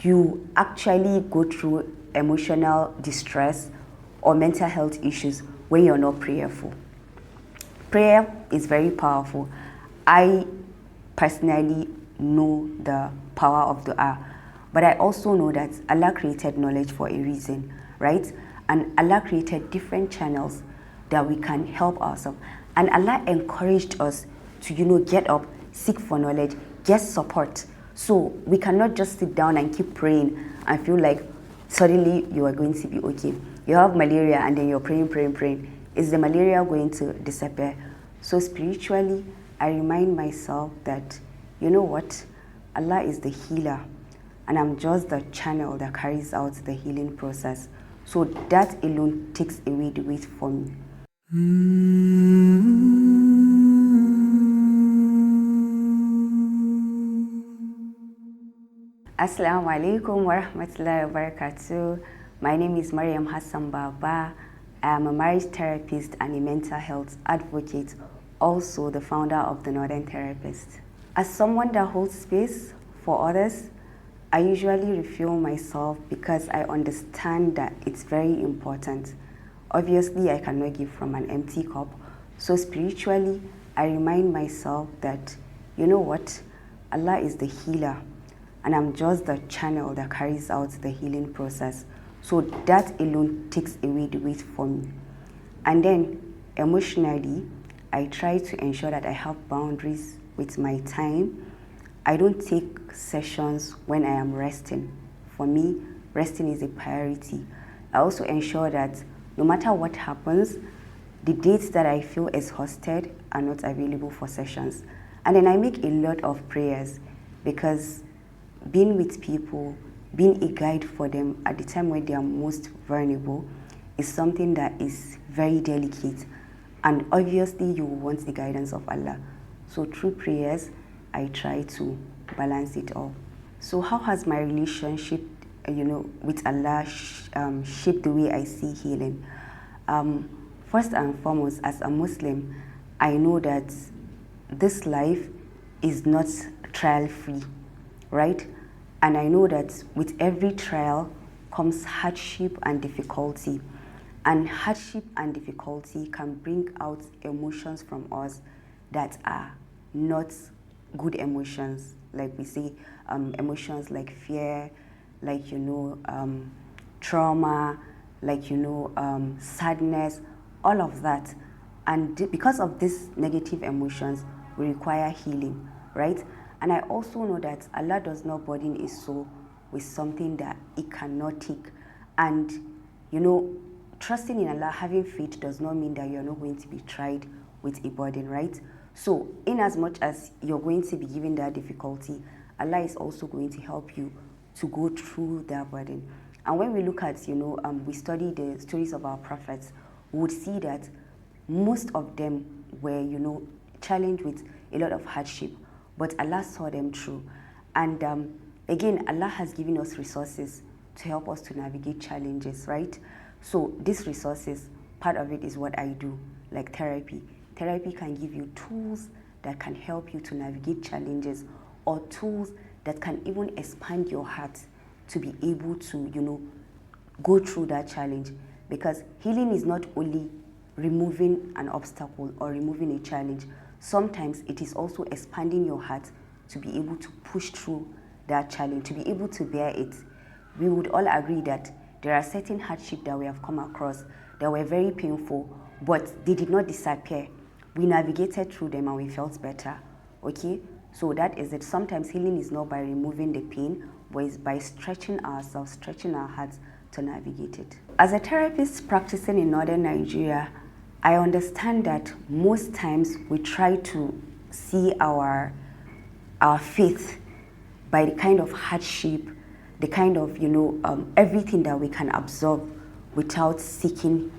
you actually go through emotional distress or mental health issues when you're not prayerful. Prayer is very powerful. I personally know the power of dua, but I also know that Allah created knowledge for a reason, right? And Allah created different channels that we can help ourselves. And Allah encouraged us to, get up, seek for knowledge, get support. So we cannot just sit down and keep praying and feel like suddenly you are going to be okay. You have malaria and then you're praying. Is the malaria going to disappear? So spiritually, I remind myself that, you know what? Allah is the healer and I'm just the channel that carries out the healing process. So that alone takes away the weight for me. Assalamu alaikum wa rahmatullahi wa barakatuh. My name is Maryam Baba. I am a marriage therapist and a mental health advocate, also the founder of the Northern Therapist. As someone that holds space for others, I usually refuel myself because I understand that it's very important. Obviously, I cannot give from an empty cup. So spiritually, I remind myself that, you know what? Allah is the healer and I'm just the channel that carries out the healing process. So that alone takes away the weight for me. And then emotionally, I try to ensure that I have boundaries with my time. I don't take sessions when I am resting. For me, resting is a priority. I also ensure that no matter what happens, the dates that I feel exhausted are not available for sessions. And then I make a lot of prayers because being with people, being a guide for them at the time when they are most vulnerable is something that is very delicate. And obviously you want the guidance of Allah. So through prayers, I try to balance it all. So how has my relationship, with Allah shaped the way I see healing? First and foremost, as a Muslim, I know that this life is not trial-free, right? And I know that with every trial comes hardship and difficulty. And hardship and difficulty can bring out emotions from us that are not good emotions. Like we say, emotions like fear, like, trauma, like, sadness, all of that. And because of these negative emotions, we require healing, right? And I also know that Allah does not burden his soul with something that it cannot take. And, trusting in Allah, having faith does not mean that you're not going to be tried with a burden, right? So, in as much as you're going to be given that difficulty, Allah is also going to help you to go through that burden. And when we look at, we study the stories of our prophets, we would see that most of them were, challenged with a lot of hardship, but Allah saw them through. And again, Allah has given us resources to help us to navigate challenges, right? So these resources, part of it is what I do, like therapy. Therapy can give you tools that can help you to navigate challenges, or tools that can even expand your heart to be able to, go through that challenge. Because healing is not only removing an obstacle or removing a challenge. Sometimes it is also expanding your heart to be able to push through that challenge, to be able to bear it. We would all agree that there are certain hardships that we have come across that were very painful, but they did not disappear. We navigated through them and we felt better, okay? So that is it. Sometimes healing is not by removing the pain, but it's by stretching ourselves, stretching our hearts to navigate it. As a therapist practicing in Northern Nigeria, I understand that most times we try to see our faith by the kind of hardship, the kind of, everything that we can absorb without seeking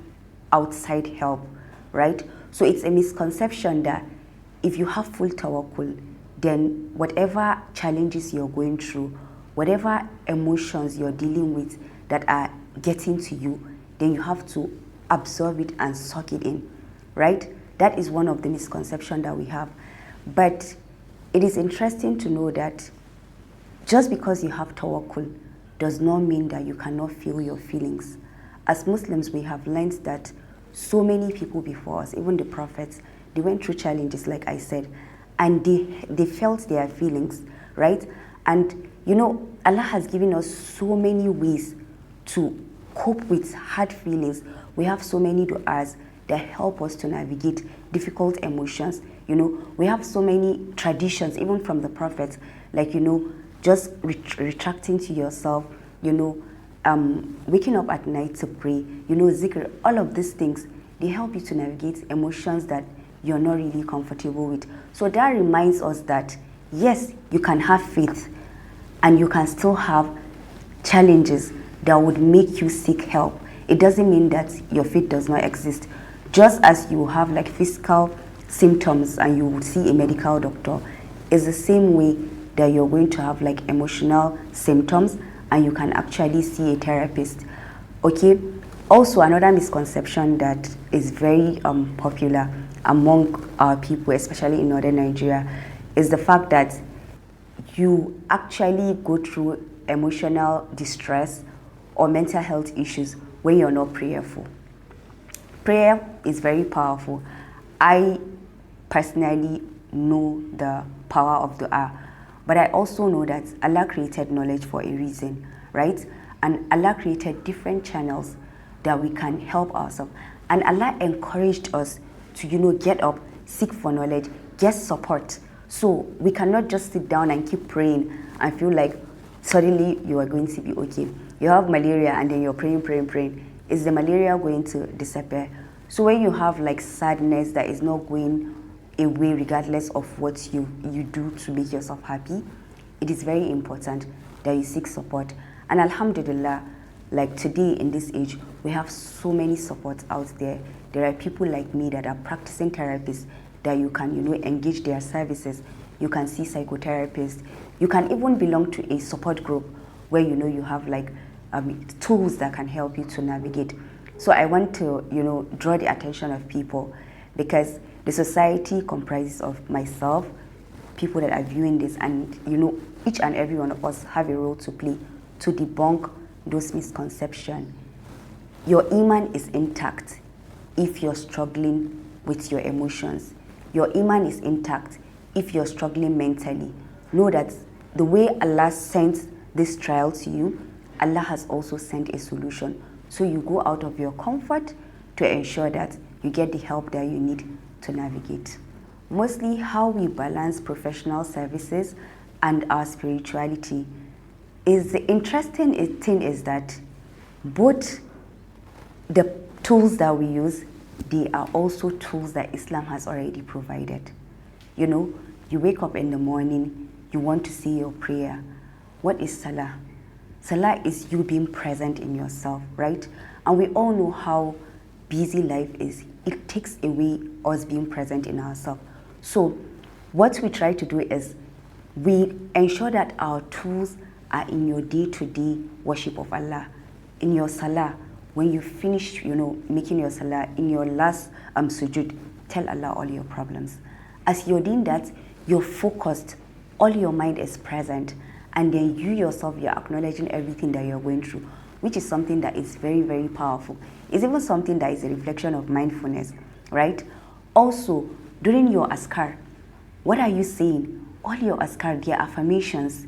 outside help, right? So it's a misconception that if you have full tawakkul, then whatever challenges you're going through, whatever emotions you're dealing with that are getting to you, then you have to absorb it and suck it in, right? That is one of the misconceptions that we have. But it is interesting to know that just because you have tawakkul does not mean that you cannot feel your feelings. As Muslims, we have learned that so many people before us, even the prophets, they went through challenges, like I said, and they felt their feelings, right? And Allah has given us so many ways to cope with hard feelings. We have so many du'as that help us to navigate difficult emotions. We have so many traditions, even from the prophets, like, just retracting to yourself, waking up at night to pray, zikr, all of these things, they help you to navigate emotions that you're not really comfortable with. So that reminds us that, yes, you can have faith and you can still have challenges that would make you seek help. It doesn't mean that your faith does not exist. Just as you have like physical symptoms and you would see a medical doctor, it's the same way that you're going to have like emotional symptoms and you can actually see a therapist. Okay. Also, another misconception that is very popular among our people, especially in northern Nigeria, is the fact that you actually go through emotional distress or mental health issues when you're not prayerful. Prayer is very powerful. I personally know the power of dua, but I also know that Allah created knowledge for a reason, right? And Allah created different channels that we can help ourselves. And Allah encouraged us to, get up, seek for knowledge, get support. So we cannot just sit down and keep praying and feel like suddenly you are going to be okay. You have malaria and then you're praying. Is the malaria going to disappear? So when you have like sadness that is not going away regardless of what you do to make yourself happy, it is very important that you seek support. And alhamdulillah, like today in this age, we have so many supports out there. There are people like me that are practicing therapists that you can, engage their services. You can see psychotherapists. You can even belong to a support group where, you have like tools that can help you to navigate. So I want to, draw the attention of people, because the society comprises of myself, people that are viewing this, and, each and every one of us have a role to play to debunk those misconceptions. Your iman is intact if you're struggling with your emotions. Your iman is intact if you're struggling mentally. Know that the way Allah sent this trial to you, Allah has also sent a solution. So you go out of your comfort to ensure that you get the help that you need to navigate. Mostly how we balance professional services and our spirituality is the interesting thing is that both the tools that we use, they are also tools that Islam has already provided. You wake up in the morning, you want to say your prayer. What is Salah? Salah is you being present in yourself, right? And we all know how busy life is. It takes away us being present in ourselves. So what we try to do is we ensure that our tools are in your day-to-day worship of Allah. In your Salah, when you finish, making your Salah, in your last sujud, tell Allah all your problems. As you're doing that, you're focused, all your mind is present, and then you yourself, you're acknowledging everything that you're going through, which is something that is very, very powerful. It's even something that is a reflection of mindfulness, right? Also, during your askar, what are you saying? All your askar, their affirmations,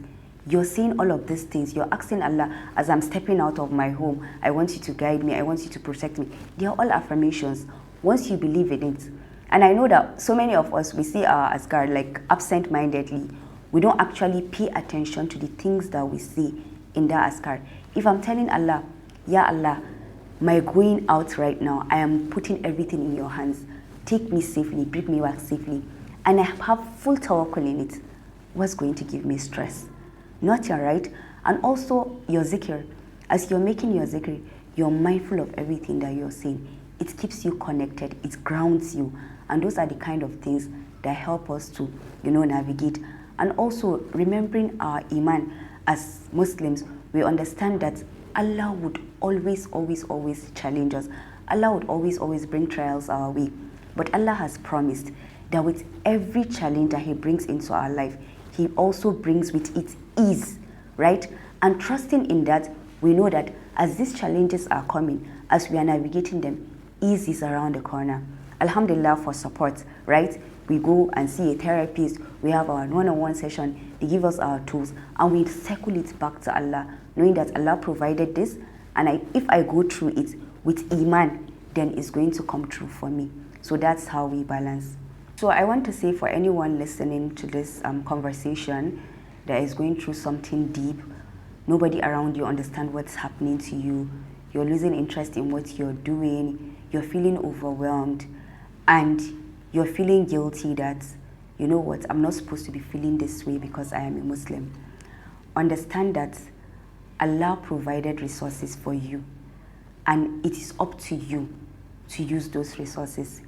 you're saying all of these things. You're asking Allah, as I'm stepping out of my home, I want you to guide me, I want you to protect me. They are all affirmations once you believe in it. And I know that so many of us, we see our askar like absent-mindedly. We don't actually pay attention to the things that we see in that askar. If I'm telling Allah, Ya Allah, my going out right now, I am putting everything in your hands. Take me safely, bring me back safely. And I have full tawakkul in it. What's going to give me stress? Nothing, right? And also your zikr. As you're making your zikr, you're mindful of everything that you're saying. It keeps you connected. It grounds you. And those are the kind of things that help us to, navigate. And also remembering our iman. As Muslims, we understand that Allah would always, always, always challenge us. Allah would always, always bring trials our way. But Allah has promised that with every challenge that He brings into our life, He also brings with it ease, right? And trusting in that, we know that as these challenges are coming, as we are navigating them, ease is around the corner. Alhamdulillah for support, right? We go and see a therapist, we have our one-on-one session, they give us our tools, and we circle it back to Allah, knowing that Allah provided this, and if I go through it with iman, then it's going to come true for me. So that's how we balance. So I want to say, for anyone listening to this conversation that is going through something deep, nobody around you understands what's happening to you, you're losing interest in what you're doing, you're feeling overwhelmed, and you're feeling guilty that, you know what, I'm not supposed to be feeling this way because I am a Muslim. Understand that Allah provided resources for you, and it is up to you to use those resources.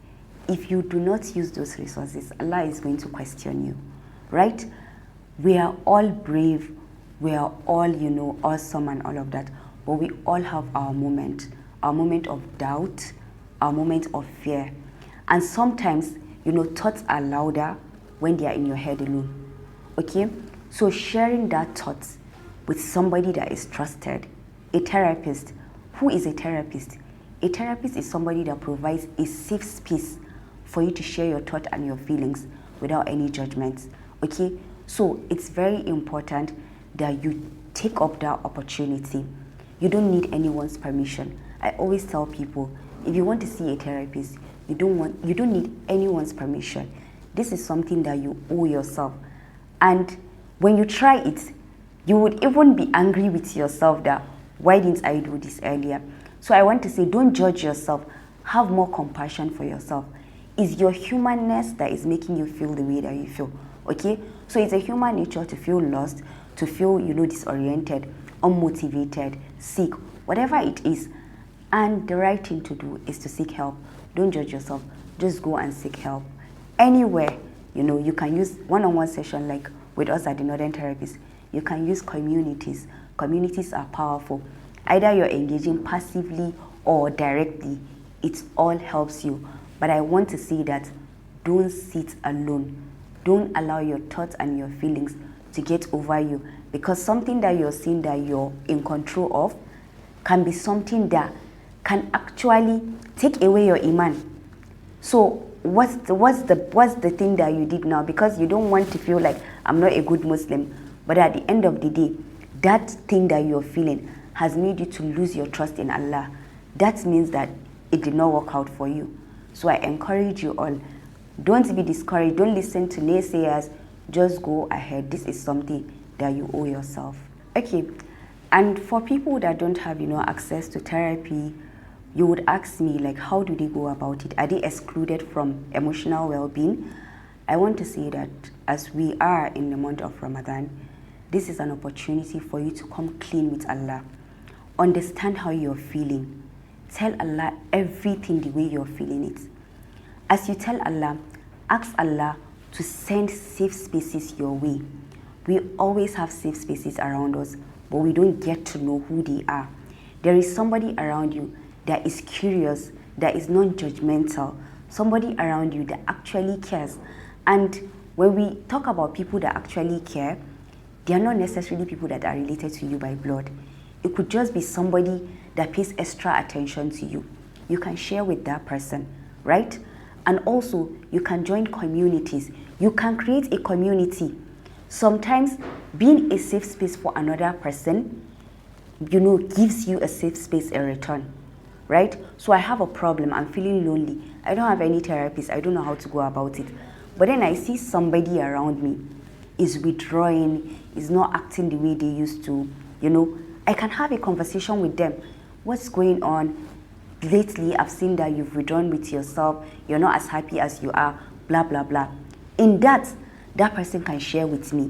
If you do not use those resources, Allah is going to question you, right? We are all brave, we are all, you know, awesome and all of that, but we all have our moment of doubt, our moment of fear. And sometimes, you know, thoughts are louder when they are in your head alone, okay? So sharing that thoughts with somebody that is trusted, a therapist. Who is a therapist? A therapist is somebody that provides a safe space for you to share your thoughts and your feelings without any judgments, okay? So it's very important that you take up that opportunity. You don't need anyone's permission. I always tell people, if you want to see a therapist, you don't need anyone's permission. This is something that you owe yourself. And when you try it, you would even be angry with yourself that, why didn't I do this earlier? So I want to say, don't judge yourself. Have more compassion for yourself. It's your humanness that is making you feel the way that you feel, okay? So it's a human nature to feel lost, to feel, you know, disoriented, unmotivated, sick, whatever it is. And the right thing to do is to seek help. Don't judge yourself. Just go and seek help. Anywhere, you know, you can use one-on-one session like with us at the Northern Therapists. You can use communities. Communities are powerful. Either you're engaging passively or directly, it all helps you. But I want to say that don't sit alone. Don't allow your thoughts and your feelings to get over you, because something that you're seeing that you're in control of can be something that can actually take away your iman. So what's the thing that you did now? Because you don't want to feel like, I'm not a good Muslim, but at the end of the day, that thing that you're feeling has made you to lose your trust in Allah. That means that it did not work out for you. So I encourage you all, don't be discouraged, don't listen to naysayers, just go ahead. This is something that you owe yourself. Okay, and for people that don't have, you know, access to therapy, you would ask me, like, how do they go about it? Are they excluded from emotional well-being? I want to say that as we are in the month of Ramadan, this is an opportunity for you to come clean with Allah. Understand how you're feeling. Tell Allah everything the way you're feeling it. As you tell Allah, ask Allah to send safe spaces your way. We always have safe spaces around us, but we don't get to know who they are. There is somebody around you that is curious, that is non-judgmental, somebody around you that actually cares. And when we talk about people that actually care, they are not necessarily people that are related to you by blood. It could just be somebody that pays extra attention to you. You can share with that person, right? And also, you can join communities. You can create a community. Sometimes, being a safe space for another person, you know, gives you a safe space in return, right? So I have a problem, I'm feeling lonely. I don't have any therapist, I don't know how to go about it. But then I see somebody around me is withdrawing, is not acting the way they used to, you know. I can have a conversation with them. What's going on? Lately, I've seen that you've withdrawn with yourself, you're not as happy as you are, blah, blah, blah. In that person can share with me.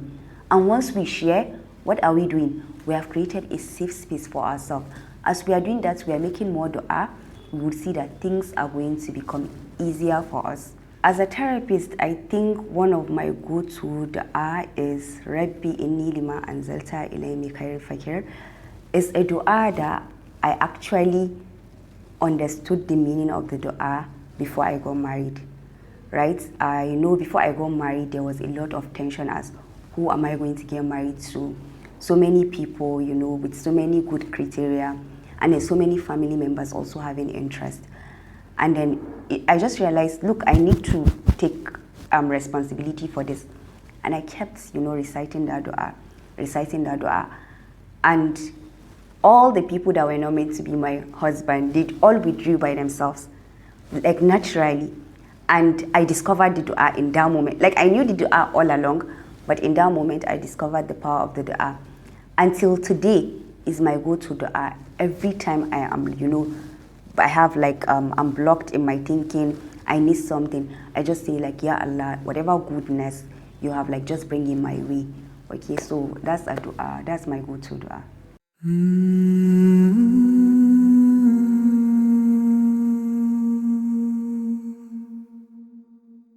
And once we share, what are we doing? We have created a safe space for ourselves. As we are doing that, we are making more dua. We will see that things are going to become easier for us. As a therapist, I think one of my go-to dua is Rabbi inni lima anzalta ilayni khairul fakir. It's a dua that I actually understood the meaning of the dua before I got married, right? I know before I got married, there was a lot of tension as who am I going to get married to? so many people, you know, with so many good criteria, and then so many family members also having interest. And then I just realized, look, I need to take responsibility for this. And I kept, you know, reciting that dua. And all the people that were not meant to be my husband, they all withdrew by themselves, like naturally. And I discovered the dua in that moment. Like I knew the dua all along, but in that moment I discovered the power of the dua. Until today is my go-to dua. Every time I am, you know, I have like, I'm blocked in my thinking, I need something, I just say like, Ya Allah, whatever goodness you have, like just bring in my way. Okay, so that's a dua, that's my go-to dua.